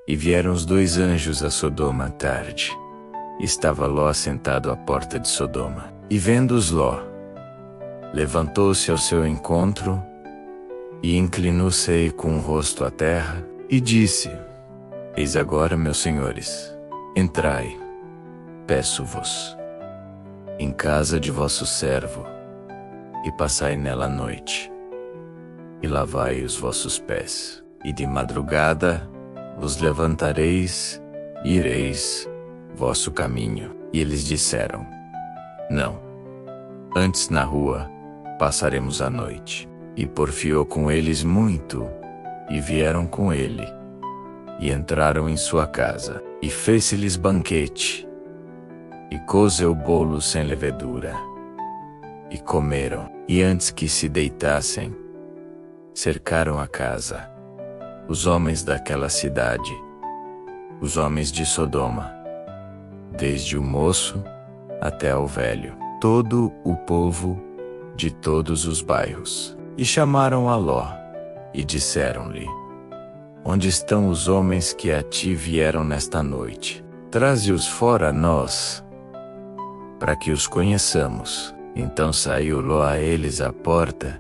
E vieram os 2 anjos a Sodoma à tarde. Estava Ló sentado à porta de Sodoma. E vendo-os Ló, levantou-se ao seu encontro, e inclinou-se com o rosto à terra, e disse: Eis agora, meus senhores, entrai, peço-vos, em casa de vosso servo, e passai nela a noite, e lavai os vossos pés, e de madrugada vos levantareis, e ireis vosso caminho. E eles disseram: Não, antes na rua passaremos a noite. E porfiou com eles muito, e vieram com ele, e entraram em sua casa, e fez-lhes banquete, e cozeu bolos sem levedura, e comeram. E antes que se deitassem, cercaram a casa, os homens daquela cidade, os homens de Sodoma, desde o moço até ao velho, todo o povo de todos os bairros. E chamaram a Ló, e disseram-lhe: Onde estão os homens que a ti vieram nesta noite? Traze-os fora a nós, para que os conheçamos. Então saiu Ló a eles à porta,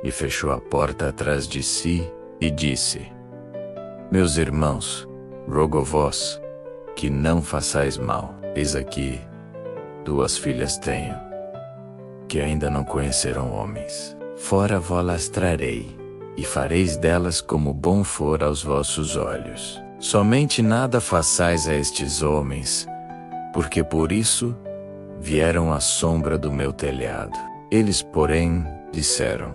e fechou a porta atrás de si, e disse: Meus irmãos, rogo-vos, que não façais mal. Eis aqui, 2 filhas tenho, que ainda não conheceram homens. Fora vó-las trarei, e fareis delas como bom for aos vossos olhos. Somente nada façais a estes homens, porque por isso vieram à sombra do meu telhado. Eles, porém, disseram: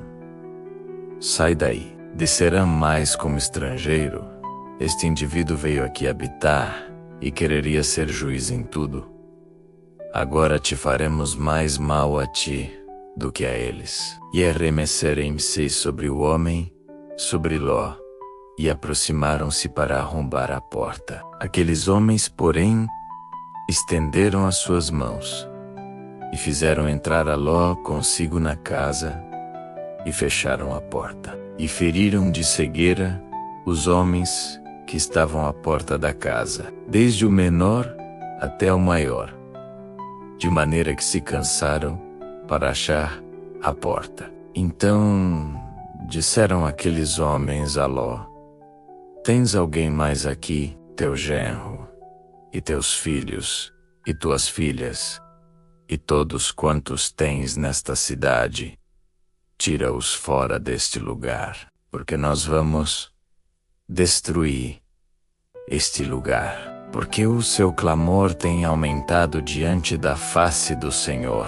Sai daí, descerão mais como estrangeiro. Este indivíduo veio aqui habitar, e quereria ser juiz em tudo. Agora te faremos mais mal a ti do que a eles. E arremessaram-se sobre o homem, sobre Ló, e aproximaram-se para arrombar a porta. Aqueles homens, porém, estenderam as suas mãos, e fizeram entrar a Ló consigo na casa, e fecharam a porta. E feriram de cegueira os homens que estavam à porta da casa, desde o menor até o maior, de maneira que se cansaram para achar a porta. Então disseram aqueles homens a Ló: Tens alguém mais aqui, teu genro, e teus filhos, e tuas filhas, e todos quantos tens nesta cidade? Tira-os fora deste lugar, porque nós vamos destruir este lugar, porque o seu clamor tem aumentado diante da face do Senhor.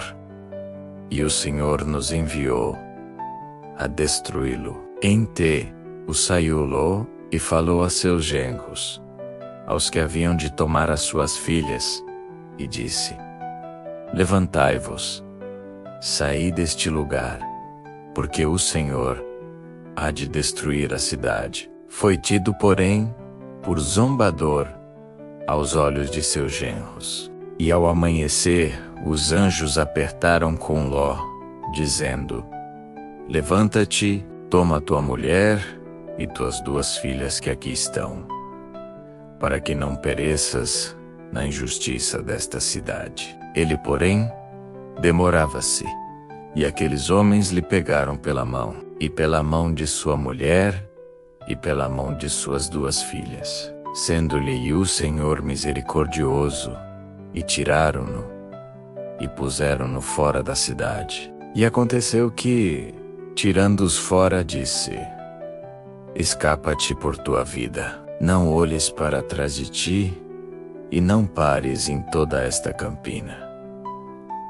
E o Senhor nos enviou a destruí-lo. O saiu Ló e falou a seus genros, aos que haviam de tomar as suas filhas, e disse: Levantai-vos, saí deste lugar, porque o Senhor há de destruir a cidade. Foi tido, porém, por zombador aos olhos de seus genros. E ao amanhecer, os anjos apertaram com Ló, dizendo: Levanta-te, toma tua mulher e tuas 2 filhas que aqui estão, para que não pereças na injustiça desta cidade. Ele, porém, demorava-se, e aqueles homens lhe pegaram pela mão, e pela mão de sua mulher, e pela mão de suas 2 filhas, sendo-lhe o Senhor misericordioso, e tiraram-no, e puseram-no fora da cidade. E aconteceu que, tirando-os fora, disse: Escapa-te por tua vida, não olhes para trás de ti, e não pares em toda esta campina.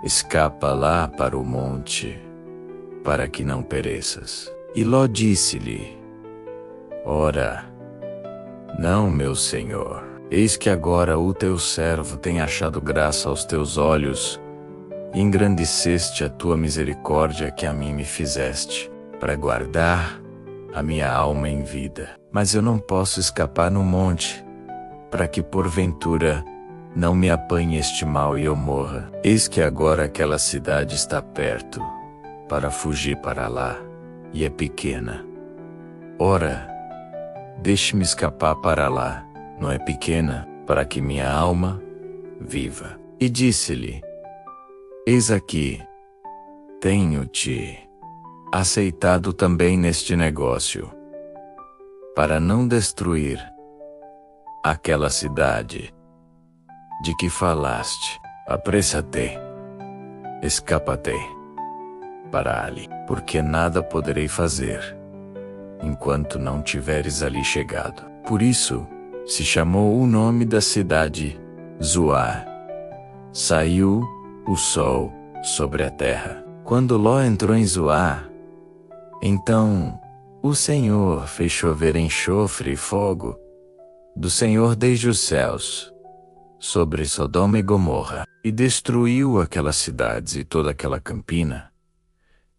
Escapa lá para o monte, para que não pereças. E Ló disse-lhe: Ora, não, meu senhor, eis que agora o teu servo tem achado graça aos teus olhos, e engrandeceste a tua misericórdia que a mim me fizeste, para guardar a minha alma em vida. Mas eu não posso escapar no monte, para que porventura não me apanhe este mal e eu morra. Eis que agora aquela cidade está perto, para fugir para lá, e é pequena. Ora, deixe-me escapar para lá, não é pequena, para que minha alma viva. E disse-lhe: Eis aqui, tenho-te aceitado também neste negócio, para não destruir aquela cidade de que falaste. Apressa-te, escapa-te para ali, porque nada poderei fazer enquanto não tiveres ali chegado. Por isso se chamou o nome da cidade Zoar. Saiu o sol sobre a terra. Quando Ló entrou em Zoar, então o Senhor fez chover enxofre e fogo do Senhor desde os céus sobre Sodoma e Gomorra, e destruiu aquelas cidades e toda aquela campina,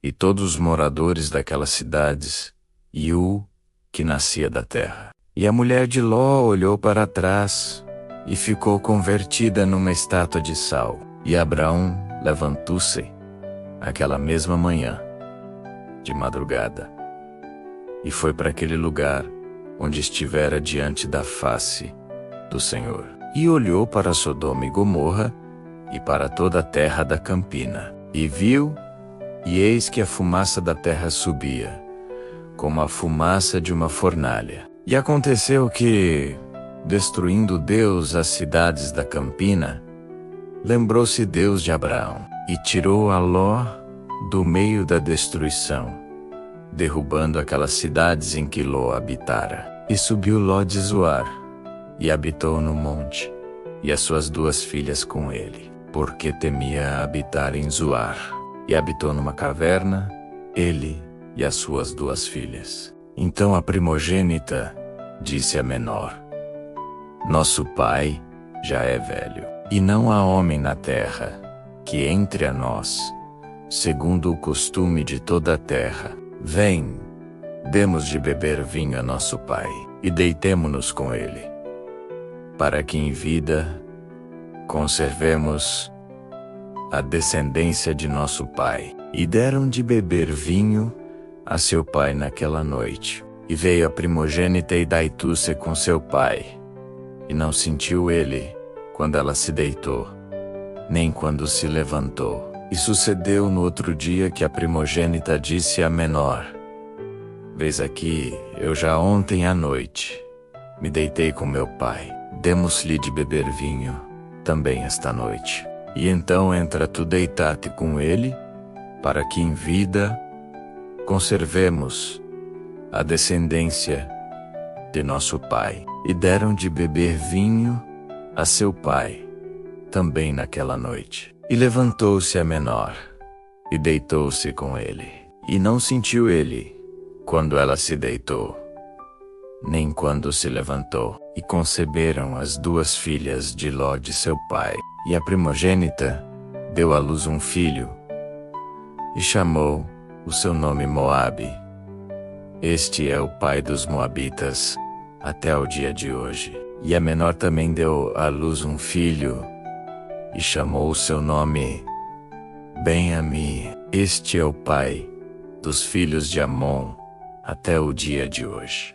e todos os moradores daquelas cidades, e o que nascia da terra. E a mulher de Ló olhou para trás, e ficou convertida numa estátua de sal. E Abraão levantou-se aquela mesma manhã, de madrugada, e foi para aquele lugar onde estivera diante da face do Senhor. E olhou para Sodoma e Gomorra, e para toda a terra da campina. E viu, e eis que a fumaça da terra subia, como a fumaça de uma fornalha. E aconteceu que, destruindo Deus as cidades da campina, lembrou-se Deus de Abraão, e tirou a Ló do meio da destruição, derrubando aquelas cidades em que Ló habitara. E subiu Ló de Zoar, e habitou no monte, e as suas 2 filhas com ele, porque temia habitar em Zoar. E habitou numa caverna, ele e as suas 2 filhas. Então a primogênita disse à menor: Nosso pai já é velho, e não há homem na terra que entre a nós, segundo o costume de toda a terra. Vem, demos de beber vinho a nosso pai, e deitemo-nos com ele, para que em vida conservemos a descendência de nosso pai. E deram de beber vinho a seu pai naquela noite. E veio a primogênita e deitou-se com seu pai, e não sentiu ele quando ela se deitou, nem quando se levantou. E sucedeu no outro dia que a primogênita disse à menor: Vês aqui, eu já ontem à noite me deitei com meu pai. Demos-lhe de beber vinho também esta noite. E então entra tu deitar-te com ele, para que em vida conservemos a descendência de nosso pai. E deram de beber vinho a seu pai também naquela noite. E levantou-se a menor, e deitou-se com ele. E não sentiu ele quando ela se deitou, nem quando se levantou. E conceberam as 2 filhas de Ló de seu pai. E a primogênita deu à luz um filho, e chamou o seu nome Moabe. Este é o pai dos moabitas até o dia de hoje. E a menor também deu à luz um filho, e chamou o seu nome Ben-Ami. Este é o pai dos filhos de Amon até o dia de hoje.